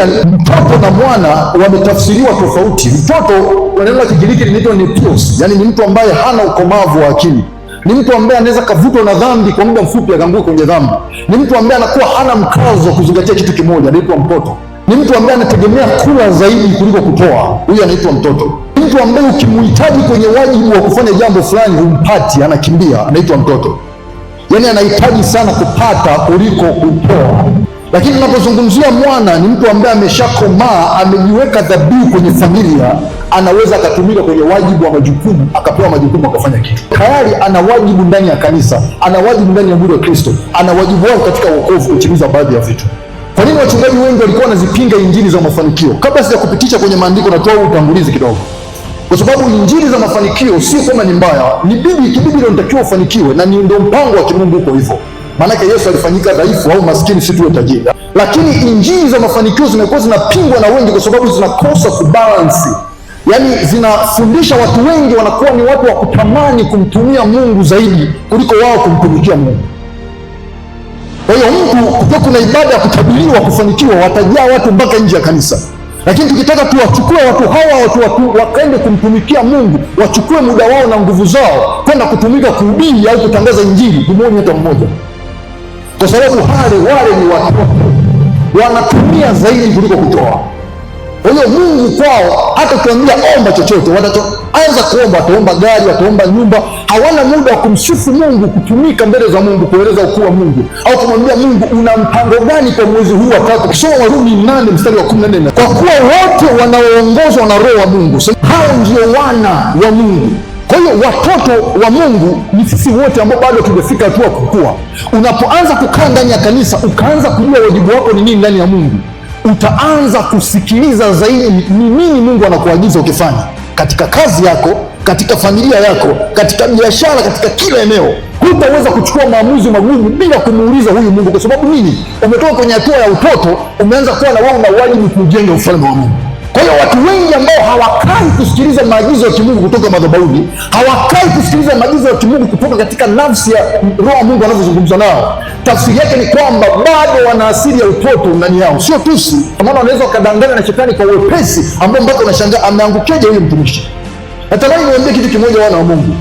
Biblia mtoto na mwana wametafsiriwa tofauti. Mtoto kwa neno la Kigiriki linaitwa nepios, yani ni mtu ambaye hana ukomavu wa akili. Ni mtu ambaye anaweza kavutwa na dhambi kwa muda mfupi akaanguka kwenye dhambi. Ni mtu ambaye anakuwa hana mkazo wa kuzingatia kitu kimoja, anaitwa mtoto. Ni mtu ambaye anategemea kula zaidi kuliko kutoa, huyu anaitwa mtoto. Ni mtu ambaye ukimhitaji kwenye wajibu wa kufanya jambo fulani humpati, anakimbia, anaitwa mtoto. Yani anahitaji sana kupata kuliko kutoa. Lakini tunapozungumzia mwana, ni mtu ambaye ameshakomaa, amejiweka dhabihu kwenye familia, anaweza akatumika kwenye wajibu wa majukumu, akapewa majukumu akafanya kitu. Tayari ana wajibu ndani ya kanisa, ana wajibu ndani ya mwili wa Kristo, ana wajibu wake katika wokovu kutimiza baadhi ya vitu. Kwa nini wachungaji wengi walikuwa wanazipinga injili za mafanikio? Kabla sija kupitisha kwenye maandiko, natoa utangulizi kidogo, kwa sababu injili za mafanikio sio kama ni mbaya, ni kibibi ndio unatakiwa ufanikiwe, na ndio mpango wa kimungu uko hivyo. Maanake Yesu alifanyika dhaifu au maskini, si tuwe tajiri. Lakini injili za mafanikio zimekuwa zinapingwa na wengi kwa sababu zinakosa kubalansi. Yaani zinafundisha watu wengi wanakuwa ni watu wa kutamani kumtumia Mungu zaidi kuliko wao kumtumikia Mungu. Kwa hiyo mtu kukiwa kuna ibada ya kutabiriwa kufanikiwa, watajaa watu mpaka nje ya kanisa. Lakini tukitaka tuwachukue watu hawa watu wakaende kumtumikia Mungu, wachukue muda wao na nguvu zao kwenda kutumika kuhubiri au kutangaza injili, tumuone hata mmoja. Kwa sababu wale ni watoto, wanatumia zaidi kuliko kutoa. Kwa hiyo Mungu kwao, hata ukiambia omba chochote, wataanza kuomba, wataomba gari, wataomba nyumba. Hawana muda wa kumsifu Mungu, kutumika mbele za Mungu, kueleza ukuu wa Mungu, au kumwambia Mungu una mpango gani kwa mwezi huu wa tatu. Kisoma Warumi 8 mstari wa 14, kwa kuwa wote wanaoongozwa na Roho wa Mungu hao ndio wana wa Mungu. Kwa hiyo watoto wa Mungu ni sisi wote ambao bado tujafika hatua kukua. Unapoanza kukaa ndani ya kanisa, ukaanza kujua wajibu wako ni nini ndani ya Mungu, utaanza kusikiliza zaidi ni nini Mungu anakuagiza ukifanya katika kazi yako, katika familia yako, katika biashara, katika kila eneo. Hutaweza kuchukua maamuzi magumu bila kumuuliza huyu Mungu. Kwa sababu nini? Umetoka kwenye hatua ya utoto, umeanza kuwa na wewe na wajibu kujenga ufalme wa Mungu. Kwa hiyo watu wengi ambao hawakai kusikiliza maagizo ya kimungu kutoka madhabahuni, hawakai kusikiliza maagizo ya kimungu kutoka katika nafsi ya Roho wa Mungu anavyozungumza nao, tafsiri yake ni kwamba bado wana asili ya utoto ndani yao. Sio tusi, kwa maana wanaweza wakadanganya na shetani kwa wepesi ambao mpaka unashangaa ameangukeje huyu mtumishi. Natamani niwaambie kitu kimoja, wana wa Mungu,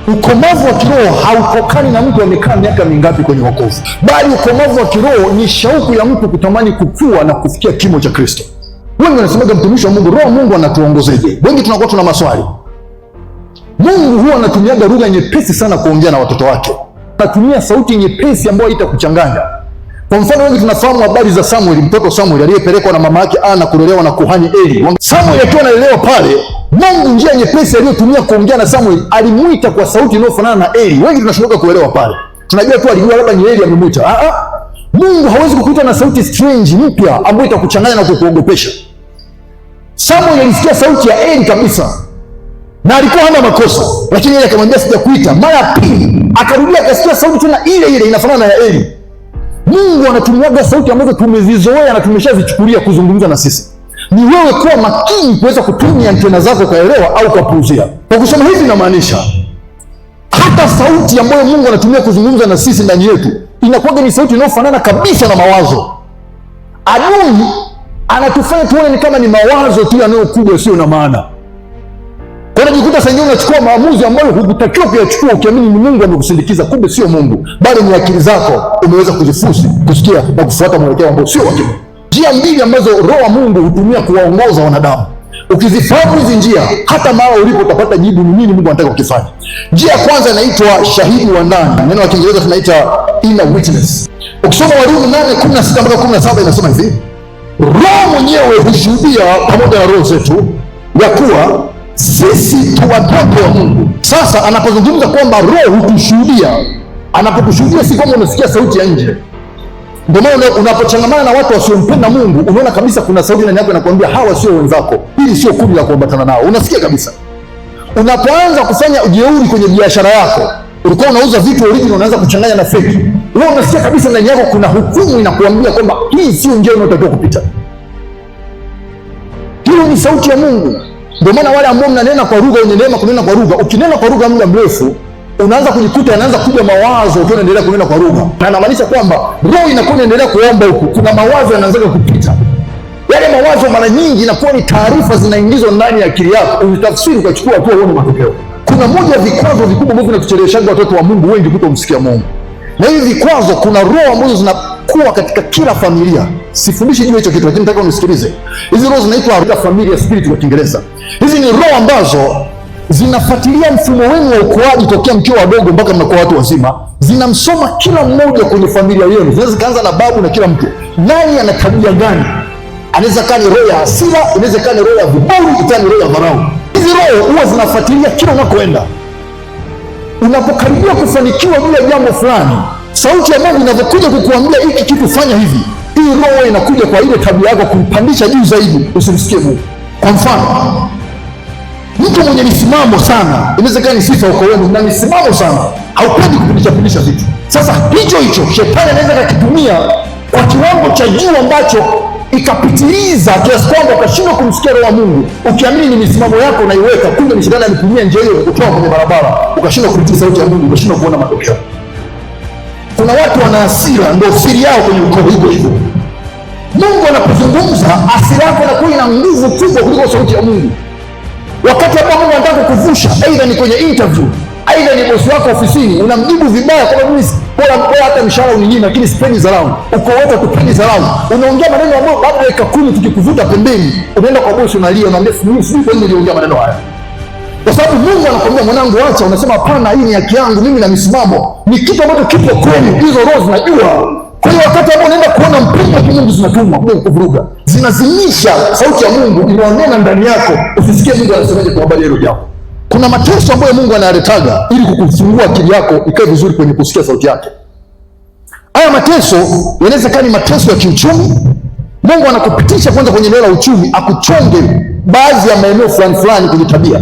ukomavu wa kiroho hautokani na mtu amekaa miaka mingapi kwenye wokovu, bali ukomavu wa kiroho ni shauku ya mtu kutamani kukua na kufikia kimo cha Kristo. Wengi wanasemaga mtumishi wa Mungu, Roho Mungu anatuongozeje? Wengi tunakuwa tuna maswali. Mungu huwa anatumiaga lugha nyepesi sana kuongea na watoto wake. Anatumia sauti nyepesi ambayo haitakuchanganya. Kwa mfano, wengi tunafahamu habari za Samuel, mtoto Samuel aliyepelekwa na mama yake Ana kulelewa na kuhani Eli. Samuel akiwa analelewa pale, Mungu njia nyepesi aliyotumia kuongea na Samuel, alimuita kwa sauti inayofanana na Eli. Wengi tunashindwa kuelewa pale. Tunajua tu alijua labda ni Eli amemuita. Mungu hawezi kukuita na sauti strange mpya ambayo itakuchanganya na kukuogopesha. Samuel alisikia sauti ya Eli kabisa na alikuwa hana makosa, lakini yeye akamwambia sijakuita. Mara ya pili akarudia akasikia sauti tena ile inafanana na ya Eli. Mungu anatumiaga sauti ambazo tumezizoea na tumeshazichukulia kuzungumza na sisi. Ni wewe kuwa makini kuweza kutumia antena zako kaelewa au kupuuzia. Kwa kusema hivi namaanisha hata sauti ambayo Mungu anatumia kuzungumza na sisi ndani yetu inakuwa ni sauti inayofanana kabisa na mawazo. Adui anatufanya tuone ni kama ni mawazo tu yanayokuja sio na maana. Kwa hiyo unajikuta sasa unachukua maamuzi ambayo hukutakiwa kuyachukua ukiamini ni Mungu amekusindikiza, kumbe sio Mungu, bali ni akili zako umeweza kuzifusi, kusikia na kufuata mwelekeo ambao sio wa Mungu. Njia mbili ambazo Roho wa Mungu hutumia kuwaongoza wanadamu. Ukizifahamu hizi njia, hata mahali ulipo utapata jibu ni nini Mungu anataka ukifanye. Njia ya kwanza inaitwa shahidi wa ndani. Neno la Kiingereza tunaita inner witness. Ukisoma Warumi 8:16 mpaka 17 inasema hivi: Roho mwenyewe hushuhudia pamoja na roho zetu ya kuwa sisi tu watoto wa Mungu. Sasa anapozungumza kwamba Roho hutushuhudia, anapokushuhudia si kwamba unasikia sauti ya nje. Ndio maana unapochangamana na watu wasiompenda Mungu, unaona kabisa kuna sauti ndani yako inakwambia hawa sio wenzako, hili sio kundi la kuambatana nao. Unasikia kabisa. Unapoanza kufanya ujeuri kwenye biashara yako, ulikuwa unauza vitu original, unaanza kuchanganya na fake, wewe unasikia kabisa ndani yako kuna hukumu inakuambia kwamba hii sio njia unayotakiwa kupita. Hiyo ni sauti ya Mungu. Ndio maana wale ambao mnanena kwa lugha, wenye neema kunena kwa lugha, ukinena kwa lugha muda mrefu unaanza kujikuta yanaanza kuja mawazo ukiwa unaendelea kunena kwa lugha. Na inamaanisha kwamba roho inakuwa inaendelea kuomba huku, kuna mawazo yanaanza kupita. Yale mawazo mara nyingi inakuwa ni taarifa zinaingizwa ndani ya akili yako, utafsiri ukachukua hatua, uone matokeo. Kuna moja ya vikwazo vikubwa ambavyo vinatucheleweshaga watoto wa Mungu wengi kutomsikia Mungu, na hivi vikwazo, kuna roho ambazo zinakuwa katika kila familia. Sifundishi juu hicho kitu, lakini nataka unisikilize. Hizi roho zinaitwa familia spirit kwa Kiingereza. Hizi ni roho ambazo zinafuatilia mfumo wenu wa ukuaji tokea mkiwa wadogo mpaka mnakuwa watu wazima. Zinamsoma kila mmoja kwenye familia yenu. Zinaweza kaanza na babu na kila mtu. Nani ana tabia gani? Anaweza kuwa ni roho ya hasira, inaweza kuwa ni roho ya viburi, itakuwa ni roho ya dharau. Hizi roho huwa zinafuatilia kila unakoenda. Unapokaribia kufanikiwa juu ya jambo fulani, sauti ya Mungu inapokuja kukuambia hiki kitu fanya hivi, hii roho inakuja kwa ile tabia yako kumpandisha juu zaidi usimsikie Mungu. Kwa mfano, mtu mwenye misimamo sana, inawezekana ni sifa uko wenu, na misimamo sana, haupendi kupindisha vitu. Sasa hicho shetani anaweza kukitumia kwa kiwango cha juu ambacho ikapitiliza kiasi kwamba ukashindwa kumsikia roho wa Mungu, ukiamini ni misimamo yako unaiweka, kumbe ni shetani alitumia njia hiyo kukutoa kwenye barabara, ukashindwa kutii sauti ya Mungu, ukashindwa kuona matokeo. Kuna watu wana hasira, ndio siri yao kwenye ukoo hivyo. Mungu anapozungumza, hasira yako inakuwa ina nguvu kubwa kuliko sauti ya Mungu. Wakati ambao Mungu anataka kukuvusha, aidha ni kwenye interview, aidha ni bosi wako ofisini, unamjibu vibaya kwa sababu bora hata mshahara uninyima, lakini sipendi dharau. Uko wote tupendi dharau. Unaongea maneno ambayo baada ya dakika 10 tukikuvuta pembeni, unaenda kwa bosi unalia, unaambia sijui kwa nini niliongea maneno haya. Kwa sababu Mungu anakuambia mwanangu acha, unasema hapana, hii ni haki yangu, mimi na misimamo. Ni kitu ambacho kipo kwenu, hizo roho zinajua. Kwa hiyo wakati ambao unaenda kuona mpingo wa Mungu zinatumwa kuja kukuvuruga, zinazimisha sauti ya Mungu inaonena ndani yako, usisikie Mungu anasemaje kwa habari ya hilo jambo. Kuna mateso ambayo Mungu anayaletaga ili kukufungua akili yako ikae vizuri kwenye kusikia sauti yake. Haya mateso yanaweza kuwa ni mateso ya kiuchumi. Mungu anakupitisha kwanza kwenye eneo la uchumi, akuchonge baadhi ya maeneo fulani kwenye tabia.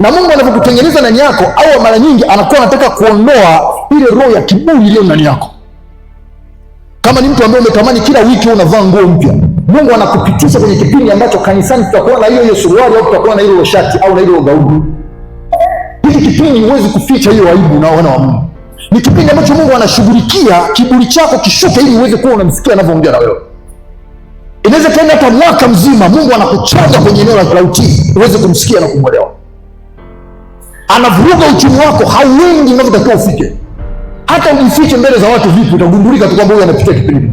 Na Mungu anapokutengeneza ndani yako, au mara nyingi anakuwa anataka kuondoa ile roho ya kiburi iliyo ndani yako. Kama ni mtu ambaye umetamani kila wiki unavaa nguo mpya, Mungu anakupitisha kwenye kipindi ambacho kanisani tutakuwa na hiyo suruali au tutakuwa na hilo shati au na hilo gauni. Hiki kipindi huwezi kuficha hiyo aibu na wana wa Mungu. Ni kipindi ambacho Mungu anashughulikia kiburi chako kishuke ili uweze kuwa unamsikia anavyoongea na wewe. Inaweza kaenda hata mwaka mzima Mungu anakuchonga kwenye eneo la utii uweze kumsikia na kumwelewa. Anavuruga uchumi wako hauendi unavyotakiwa ufike. Hata ujifiche mbele za watu vipi, utagundulika tu kwamba huyu anapitia kipindi.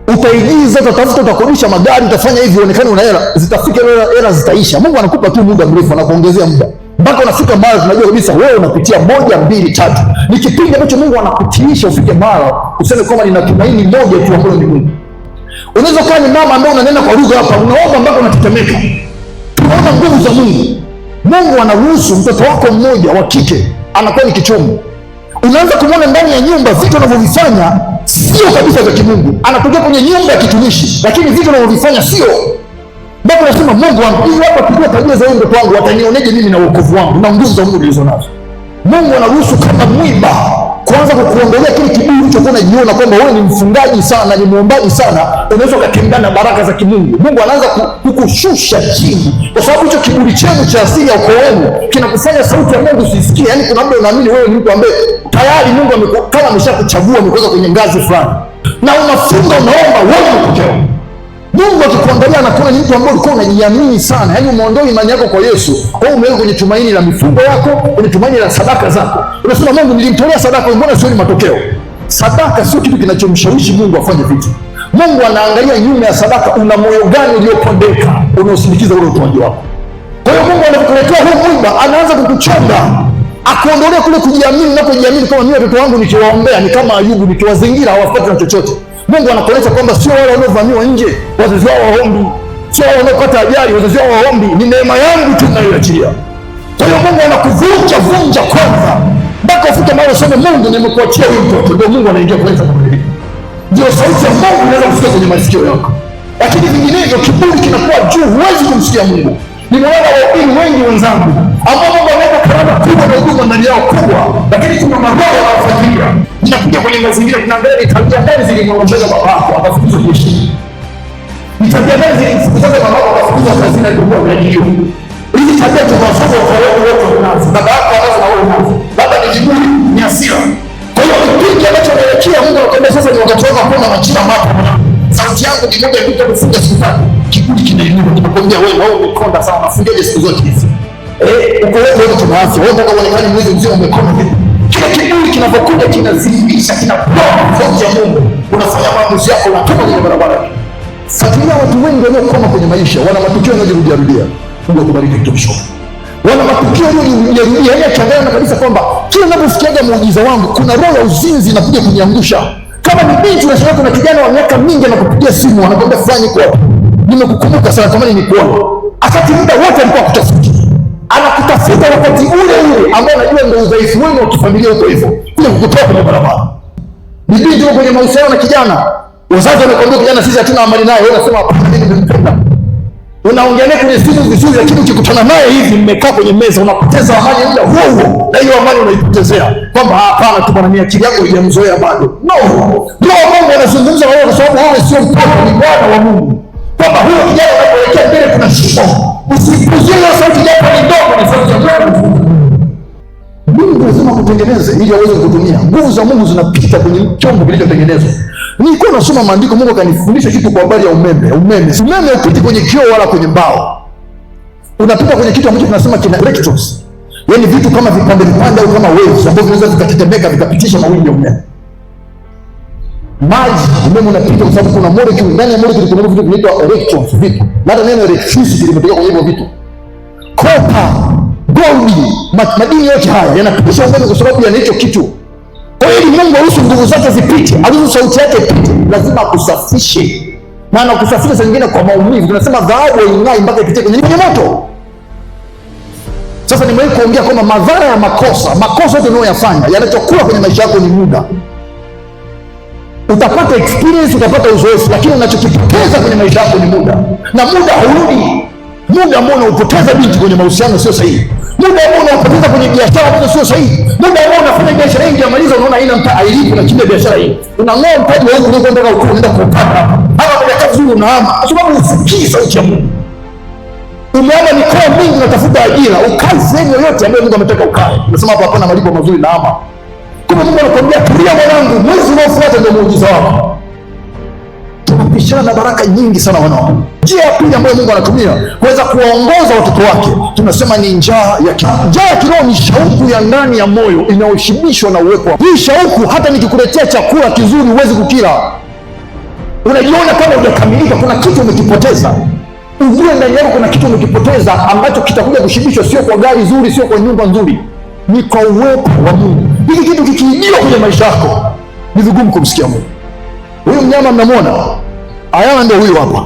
Utaigiza, utafuta, utakodisha magari, utafanya hivi uonekane una hela, zitafika hela zitaisha. Mungu anakupa tu muda mrefu, anakuongezea muda. Mpaka unafika mahali unajua kabisa wewe unapitia 1, 2, 3. Ni kipindi ambacho Mungu anakutiisha ufike mahali useme kwamba nina tumaini moja tu ambalo ni Mungu. Unaweza kuwa ni mama ambaye unanena kwa lugha hapa, unaomba mpaka unatetemeka. Tunaona nguvu za Mungu. Mungu anaruhusu mtoto wako mmoja wa kike anakuwa ni kichomo. Unaanza kumwona ndani ya nyumba vitu anavyovifanya sio kabisa vya kimungu. Anatokea kwenye nyumba ya kitumishi, lakini vitu anavyovifanya sio. Baba anasema Mungu wangu, hivi hapa tukua tabia za mtoto wangu, watanioneje mimi na wokovu wangu na nguvu za Mungu nilizonazo. Mungu anaruhusu kama mwiba kwanza kukuondolea kile kiburi ulichokuwa unajiona kwamba wewe ni mfungaji sana, ni muombaji sana, unaweza ukatengana na baraka za kimungu. Mungu anaanza kukushusha chini, kwa sababu hicho kiburi chenu cha asili ya ukoo wenu kinakufanya sauti ya Mungu usisikie. Yaani kuna muda unaamini wewe ni mtu ambaye tayari Mungu kama ameshakuchagua amekuweka kwenye ngazi fulani, na unafunga unaomba wewe unapokea. Mungu akikuangalia anakuona ni mtu ambaye ulikuwa unajiamini sana, yaani umeondoa imani yako kwa Yesu. Kwa hiyo umeweka kwenye tumaini la mifungo yako, kwenye tumaini la sadaka zako. Unasema Mungu, nilimtolea sadaka, mbona sioni matokeo? Sadaka sio kitu kinachomshawishi Mungu afanye vitu. Mungu anaangalia nyuma ya sadaka, una moyo gani uliopondeka unaosindikiza ule utoaji wako. Kwa hiyo Mungu anapokuletea huu mwiba, anaanza kukuchonga, akuondolea kule kujiamini. Unapojiamini kama mimi watoto wangu nikiwaombea ni kama Ayubu, nikiwazingira hawapati na chochote. Mungu anakuonyesha kwamba sio wale wanaovamiwa nje wazazi wao waombi, sio wale wanaopata ajali wazazi wao waombi, ni neema yangu tu ninayoachilia. Kwa hiyo Mungu anakuvunja kwanza mpaka ufike mahali useme Mungu nimekuachia huyu mtoto. Ndio Mungu anaingia kuleta mabadiliko. Ndio sauti ya Mungu inaweza kusikia kwenye masikio yako, lakini vinginevyo kiburi kinakuwa juu, huwezi kumsikia Mungu. Nimeona wahubiri wengi wenzangu ambao Mungu ameweka karama kubwa na huduma ndani yao kubwa, lakini kuna maroho yanayofuatilia. Ninakuja kwenye mazingira, tunaangalia ni tabia gani zilimwongoza babako akafukuzwa jeshi, ni tabia gani zilimfukuza babako akafukuzwa kazini alikuwa mrajio. Hizi tabia tunawafunza kwa watu wote wanazo, baba yako anazo na wewe unazo. Baba ni kiburi, ni hasira. Kwa hiyo kipindi ambacho anaelekea Mungu anakuambia sasa ni wakati wako kuona majira mapya. Sauti sauti yangu ni moja mbili kufunga siku tatu, kiburi kinainuka, kinakwambia wewe na wewe umekonda sana, unafungaje siku zote hizi? Uko wewe tuna afya, wewe unataka uonekane mwezi mzima umekonda vipi? Kila kiburi kinapokuja kinazidisha, kinapoa sauti ya Mungu, unafanya maamuzi yako, unatoka kwenye barabara. Fuatilia watu wengi waliokoma kwenye maisha, wana matukio yanayojirudia rudia. Mungu akubariki mtumishi. Wana matukio yanayojirudia rudia, yaani achanganya kabisa kwamba kila ninapofikiaga muujiza wangu kuna roho ya uzinzi inakuja kuniangusha. Kama ni binti unashangaa kuna kijana wa miaka mingi anakupigia simu anakwambia fulani kwa nimekukumbuka sana, tamani nikuone. Akati muda wote alikuwa akutafuta. Anakutafuta wakati ule ambao unajua ndio udhaifu wenu wa kifamilia uko hivyo. Kuja kukutoa kwenye barabara. Ni binti uko kwenye mahusiano na kijana. Wazazi wanakuambia kijana sisi hatuna amani naye, wewe unasema hapana mimi nimempenda. Unaongea naye kwenye simu vizuri, lakini ukikutana naye hivi mmekaa kwenye meza unapoteza amani muda huo, na hiyo amani unaipotezea kwamba hapana tu bwana, mimi akili yangu haijamzoea bado. No, ndio Mungu anazungumza na wewe, kwa sababu wewe sio mtoto, ni mwana wa Mungu, kwamba huyo kijana anapoelekea mbele kuna shimo. Usipuzie hiyo sauti yako ni ndogo, ni sauti ya Mungu. Mungu lazima kutengeneze ili aweze kutumia. Nguvu za Mungu zinapita kwenye chombo kilichotengenezwa. Nilikuwa nasoma maandiko, Mungu akanifundisha kitu kwa habari ya umeme. Umeme upiti kwenye kioo wala kwenye mbao. Unapita kwenye kitu ambacho tunasema kina electrons. Yaani vitu kama vipande au kama waves ambavyo vinaweza vikatetemeka vikapitisha mawimbi ya umeme. Maji, umeme unapita kwa sababu kuna molecule, ndani ya molecule kuna vitu vinaitwa electrons, vitu. Na hata neno electricity limetoka kwenye hivyo vitu. Copper, gold, madini yote haya yanapitisha umeme kwa sababu ya hicho kitu. Kwa hiyo Mungu aruhusu nguvu zake zipite, aruhusu sauti yake ipite, lazima akusafishe. Na anakusafisha saa nyingine kwa maumivu. Tunasema dhahabu haing'ai mpaka ipite kwenye moto. Sasa nimewahi kuongea kwamba madhara ya makosa yote unayoyafanya yanachokula kwenye maisha yako ni muda. Utapata experience, utapata uzoefu, lakini unachokipoteza kwenye maisha yako ni muda. Na muda haurudi. Muda ambao unaupoteza binti kwenye mahusiano sio sahihi. Muda ambao unaupoteza kwenye biashara ambayo sio sahihi. Muda ambao unafanya biashara hii inamaliza, unaona haina mtaa, hailipi, unakimbia biashara hii. Unang'oa mtaji wako unakwenda ndaka huko, unaenda kupata hapa. Hapa kwa kazi nzuri unahama. Kwa sababu usikii sauti ya Mungu. Umeama mikoa mingi unatafuta ajira, ukae sehemu yoyote ambayo Mungu ametaka ukae. Unasema hapa hapana malipo mazuri na hama. Kumbe Mungu anakuambia tulia mwanangu, mwezi unaofuata ndio muujiza wako. Tunapishana na baraka nyingi sana wanao. Njia ya pili ambayo Mungu anatumia kuweza kuwaongoza watoto wake, tunasema ni njaa ya kiroho. Njaa ya kiroho ni shauku ya ndani ya moyo inayoshibishwa na uwepo. Hii shauku hata nikikuletea chakula kizuri huwezi kukila. Unajiona kama hujakamilika, kuna kitu umekipoteza. Ujue ndani yako kuna kitu umekipoteza ambacho kitakuja kushibishwa, sio kwa gari zuri, sio kwa nyumba nzuri, ni kwa uwepo wa Mungu. Hiki kitu kikiibiwa kwenye maisha yako, ni vigumu kumsikia Mungu. Huyu mnyama mnamwona? Ayala ndio huyu hapa.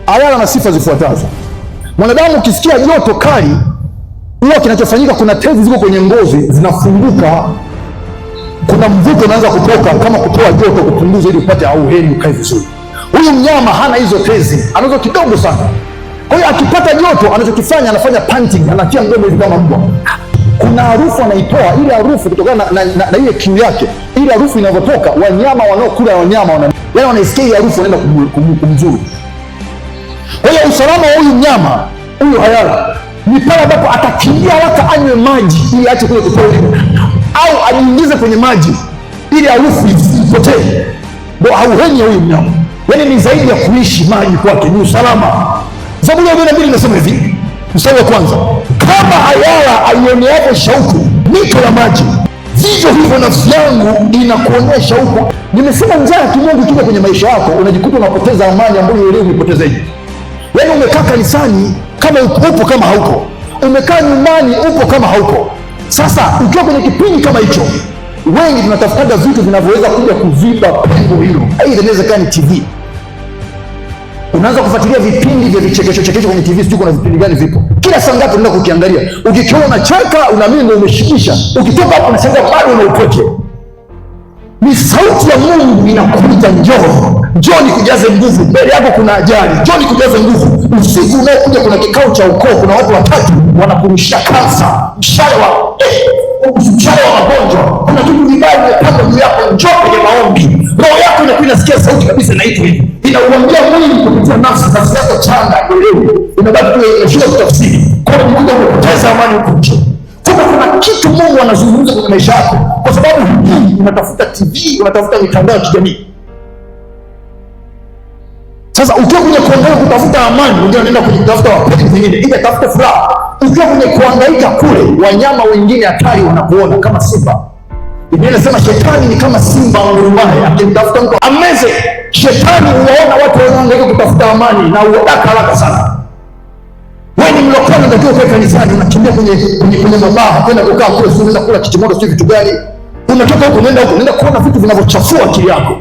Ayala na sifa zifuatazo. Mwanadamu ukisikia joto kali, huwa kinachofanyika kuna tezi ziko kwenye ngozi zinafunguka. Kuna mvuto unaanza kutoka kama kutoa joto kupunguza ili upate auheni ukae vizuri. Huyu mnyama hana hizo tezi, anazo kidogo sana. Kwa hiyo akipata joto anachokifanya anafanya panting, anatia mdomo hivi kama mbwa. Kuna harufu anaitoa, ile harufu kutokana na ile kiu yake. Ile harufu inavyotoka, wanyama wanaokula wanyama yaani wanaisikia ile harufu wanaenda kumzuru. Kwa hiyo usalama wa huyu mnyama, huyu Ayala, ni pale ambapo atakimbia haraka anywe maji ili aache kule kutoa au ajiingize kwenye maji ili harufu isipotee. Ndio hauheni ya huyu mnyama. Yaani ni zaidi ya kuishi maji kwake, ni usalama. Zaburi ya 42 inasema hivi, mstari wa kwanza, kama Ayala aioneapo shauku mito ya maji, vivyo hivyo nafsi yangu inakuonea shauku. Nimesema njaa ya kimungu ikija kwenye maisha yako, unajikuta unapoteza amani ambayo uelewi umepoteza hivi. Yaani umekaa kanisani kama upo kama hauko, umekaa nyumbani upo kama hauko. Sasa ukiwa kwenye kipindi kama hicho, wengi tunatafuta vitu vinavyoweza kuja kuziba pengo hilo. Aidha inaweza kuwa ni TV. Unaanza kufuatilia vipindi vya vichekesho kwenye TV, sio kuna vipindi gani vipo. Kila saa ngapi unaenda kukiangalia. Ukikiona unacheka, unaamini ndio umeshikisha. Ukitoka hapo unashangaa bado una upweke. Ni sauti ya Mungu inakuita, njoo nikujaze nguvu. Mbele yako kuna ajali, njoo nikujaze nguvu. Usiku unaokuja kuna kikao cha ukoo, kuna watu watatu wanakurusha kansa, mshale wa magonjwa, kuna kitu vibaya kimepanda juu yako, njoo kwenye maombi. Roho yako inakuwa inasikia sauti kabisa inaitwa hivi. Inauambia mwili kupitia nafsi yako changa uelewe. Inabaki tu inashindwa kutafsiri. Kwa hiyo Mungu anapoteza amani huko nje. Kuna kitu Mungu anazungumza kwenye maisha yako, kwa sababu unatafuta TV, unatafuta mitandao ya kijamii. Sasa ukiwa kwenye kuangaika kutafuta amani, wengine wanaenda kutafuta wapenzi vingine, ili atafute furaha. Ukiwa kwenye kuangaika kule, wanyama wengine hatari wanakuona kama simba. Biblia inasema shetani ni kama simba ngurumaye, akimtafuta mtu ameze. Shetani huwaona watu wanaohangaika kutafuta amani na huwadaka haraka sana. Wewe ni mlokole, unatakiwa kuwa kanisani, unakimbia kwenye mabaa, kwenda kukaa kule, unaenda kula kitimoto, sio vitu gani. Unatoka huko unaenda kuona vitu vinavyochafua akili yako,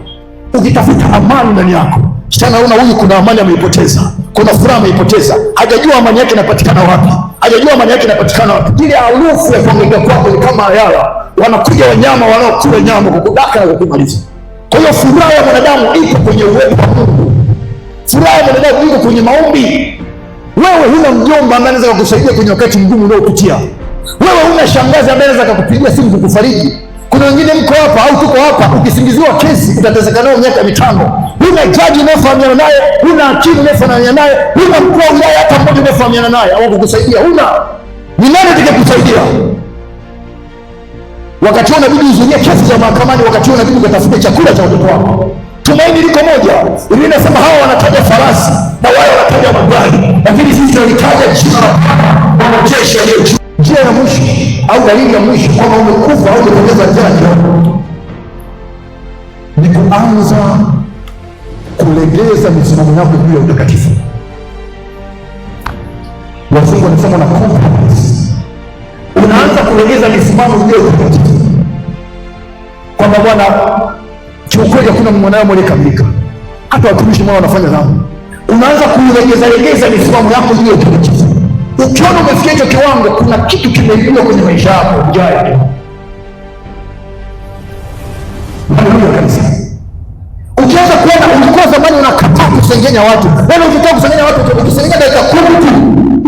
ukitafuta amani ndani yako. Shetani anaona huyu kuna amani ameipoteza, kuna furaha ameipoteza, hajajua amani yake inapatikana wapi, hajajua amani yake inapatikana wapi. Ile harufu ya kuangaika kwako ni kama ayala, wanakuja wanyama wanaokula nyama kukudaka na kukumaliza. Kwa hiyo furaha ya mwanadamu iko kwenye uwepo wa Mungu, furaha ya mwanadamu iko kwenye maombi. Wewe huna mjomba ambaye anaweza kukusaidia kwenye wakati mgumu unaopitia. Wewe huna shangazi ambaye anaweza kukupigia simu kukufariji. Kuna wengine mko hapa au tuko hapa, ukisingiziwa kesi utateseka nayo miaka 5. Huna jaji unayefahamiana naye, huna hakimu unayefahamiana naye, huna mkuu wa wilaya hata mmoja unayefahamiana naye au kukusaidia. Huna. Ni nani atakayekusaidia? Wakati unabidi uzuie kesi za mahakamani, wakati unabidi ukatafute chakula cha watoto wako. Tumaini liko moja. Biblia inasema hawa wanataja farasi na wale wanataja magari, lakini sisi tunalitaja jina la Bwana wa majeshi aliye juu. Njia ya mwisho au dalili ya mwisho kwamba umekufa au umepoteza njia ni kuanza kulegeza misimamo yako juu ya utakatifu. Wazungu wanasema na compromise. Unaanza kulegeza misimamo juu ya utakatifu, kwamba bwana, kiukweli hakuna mwanawe mwenye kamilika, hata watumishi mwao wanafanya dhambi. Unaanza kulegeza misimamo yako juu ya utakatifu. Ukiona umefikia hicho kiwango, kuna kitu kimeibiwa kwenye maisha yako. Ujaya kanisa, ukianza kuona ulikuwa zamani unakataa kusengenya watu, wewe ukitaka kusengenya watu, ukisengenya dakika 10 tu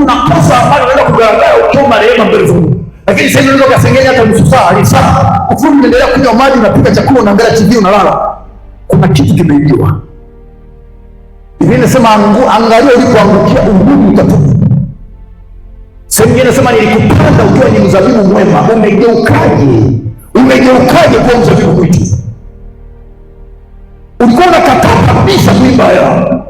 unakosa ambayo unaenda kugaragara ukiomba rehema mbele za Mungu. Lakini sasa unaweza kusengenya hata nusu saa, ufundi unaendelea kunywa maji, unapika chakula, unaangalia TV, unalala. Kuna kitu kimeibiwa. Biblia inasema angalia ulipoangukia unguni utatubu. Sehemu nyingine inasema nilikupanda ukiwa ni mzabibu mwema, umegeukaje kwa mzabibu mwitu? Ulikuwa unakataa kabisa kuiba hela,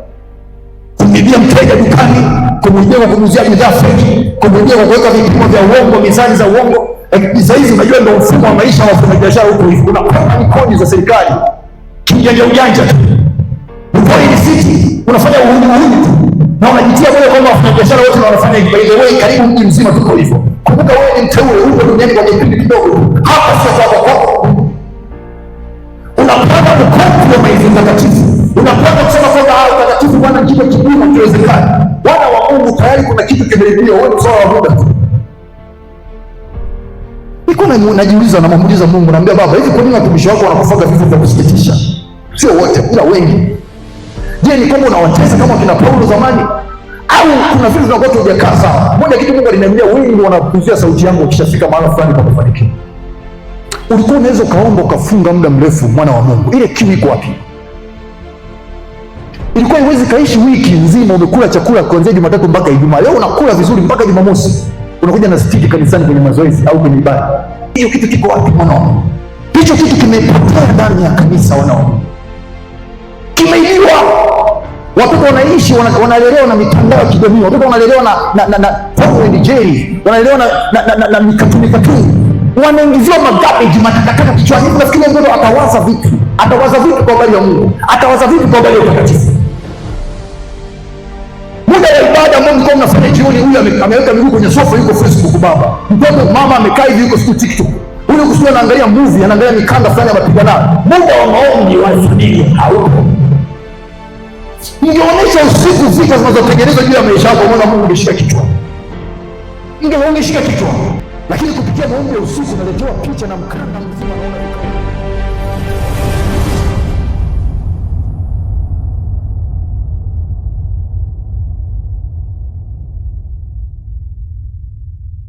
kumibia mteja dukani, kumibia kwa kumuuzia bidhaa feki, kumibia kwa kuweka vipimo vya uongo, mizani za uongo. Hizo unajua ndio mfumo wa maisha wa wafanyabiashara huko hivi. Unapata kodi za serikali kijanja ujanja tu, unapata risiti, unafanya uhuni tu na unajitia moyo kwamba wafanyabiashara wote wanafanya hivyo. By the way, karibu mji mzima tuko hivyo. Kumbuka wewe ni mteule, uko duniani kwa kipindi kidogo. Hapa sio kwako. Unapata kukompromise utakatifu. Unapata kusema kwamba utakatifu bwana kitu kigumu kiwezekani. Wana wa Mungu tayari kuna kitu kimeibiwa, wewe ni sawa wa muda tu. Niko najiuliza na namuuliza Mungu, naambia Baba, hivi kwa nini watumishi wako wanakufa vifo vya kusikitisha? Sio wote, ila wengi. Je, ni kama unawatesa kama kina Paulo zamani, au kuna vitu vinakuwa hujakaa sawa? Moja kitu Mungu aliniambia, wengi wanapuzia sauti yangu ukishafika mahali fulani pa kufanikiwa. Ulikuwa unaweza kaomba ukafunga muda mrefu, mwana wa Mungu, ile kiu iko wapi? Ilikuwa iwezi kaishi wiki nzima umekula chakula kuanzia Jumatatu mpaka Ijumaa. Leo unakula vizuri mpaka Jumamosi, unakuja na stiki kanisani kwenye mazoezi au kwenye ibada. Hiyo kitu kiko wapi mwana wa Mungu? Hicho kitu kimepotea ndani ya kanisa, wana wa Mungu. Kimeibiwa. Watoto wanaishi wanalelewa na mitandao ya kijamii, watoto wanalelewa na Tom and Jerry, wanalelewa na mikatuni, wanaingiziwa magabeji matakataka kichwani. Nafikiri mtoto atawaza vipi kwa habari ya Mungu, atawaza vipi kwa habari ya utakatifu? Muda wa ibada Mungu kwa mnafanya jioni, huyu ameweka miguu kwenye sofa, yuko Facebook baba, mtoto mama amekaa hivi, yuko siku TikTok, huyu kusua anaangalia movie, anaangalia mikanda fulani ya mapigano. Muda wa maombi wa familia haupo. Ningeonyesha usiku vita zinazotengenezwa juu ya maisha yako, mwana Mungu, ungeshika kichwa, ungeshika kichwa. Lakini kupitia maombi ya usiku naletewa picha na mkanda mzima, naona